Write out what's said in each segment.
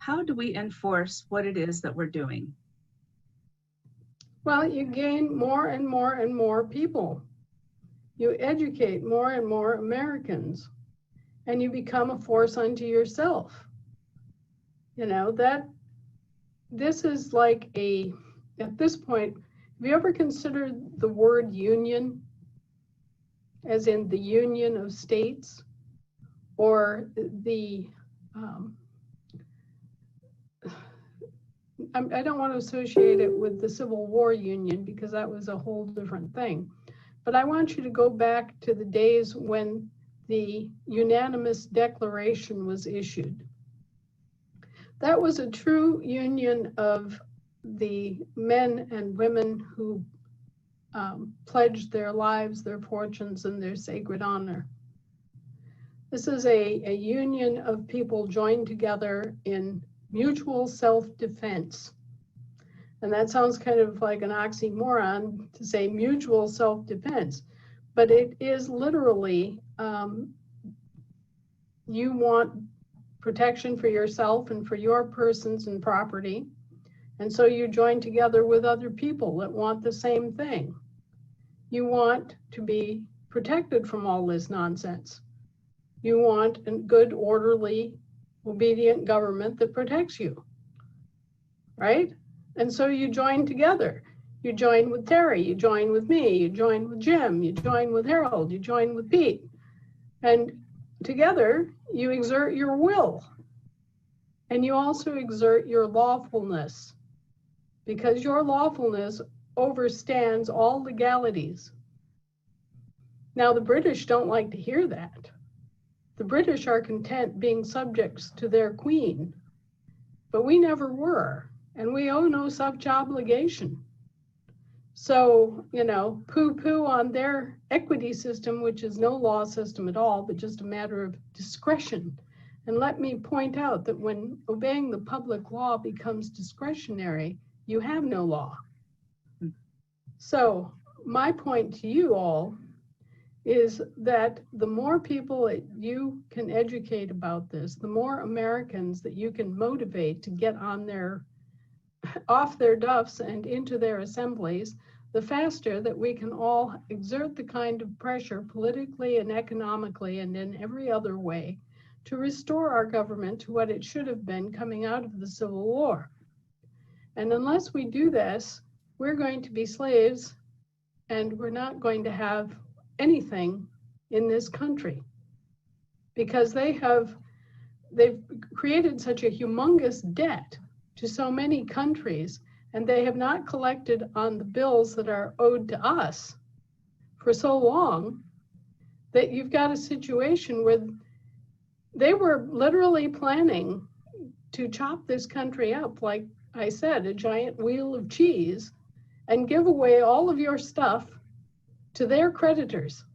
how do we enforce what it is that we're doing? Well, you gain more and more and more people. You educate more and more Americans, and you become a force unto yourself. You know, this is like at this point, have you ever considered the word union, as in the Union of States, or I don't want to associate it with the Civil War Union because that was a whole different thing. But I want you to go back to the days when the unanimous declaration was issued. That was a true union of the men and women who pledged their lives, their fortunes, and their sacred honor. This is a union of people joined together in mutual self-defense. And that sounds kind of like an oxymoron to say mutual self-defense, but it is literally, you want protection for yourself and for your persons and property. And so you join together with other people that want the same thing. You want to be protected from all this nonsense. You want a good, orderly, obedient government that protects you, right? And so you join together. You join with Terry, you join with me, you join with Jim, you join with Harold, you join with Pete. And together you exert your will. And you also exert your lawfulness, because your lawfulness overstands all legalities. Now, the British don't like to hear that. The British are content being subjects to their queen, but we never were, and we owe no such obligation. So, you know, poo-poo on their equity system, which is no law system at all, but just a matter of discretion. And let me point out that when obeying the public law becomes discretionary, you have no law. So my point to you all is that the more people that you can educate about this, the more Americans that you can motivate to get on off their duffs and into their assemblies, the faster that we can all exert the kind of pressure politically and economically and in every other way to restore our government to what it should have been coming out of the Civil War. And unless we do this, we're going to be slaves, and we're not going to have anything in this country, because they've created such a humongous debt to so many countries, and they have not collected on the bills that are owed to us for so long that you've got a situation where they were literally planning to chop this country up, like I said, a giant wheel of cheese, and give away all of your stuff to their creditors.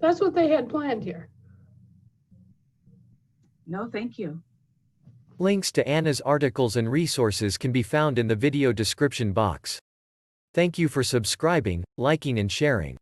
That's what they had planned here. No, thank you. Links to Anna's articles and resources can be found in the video description box. Thank you for subscribing, liking, and sharing.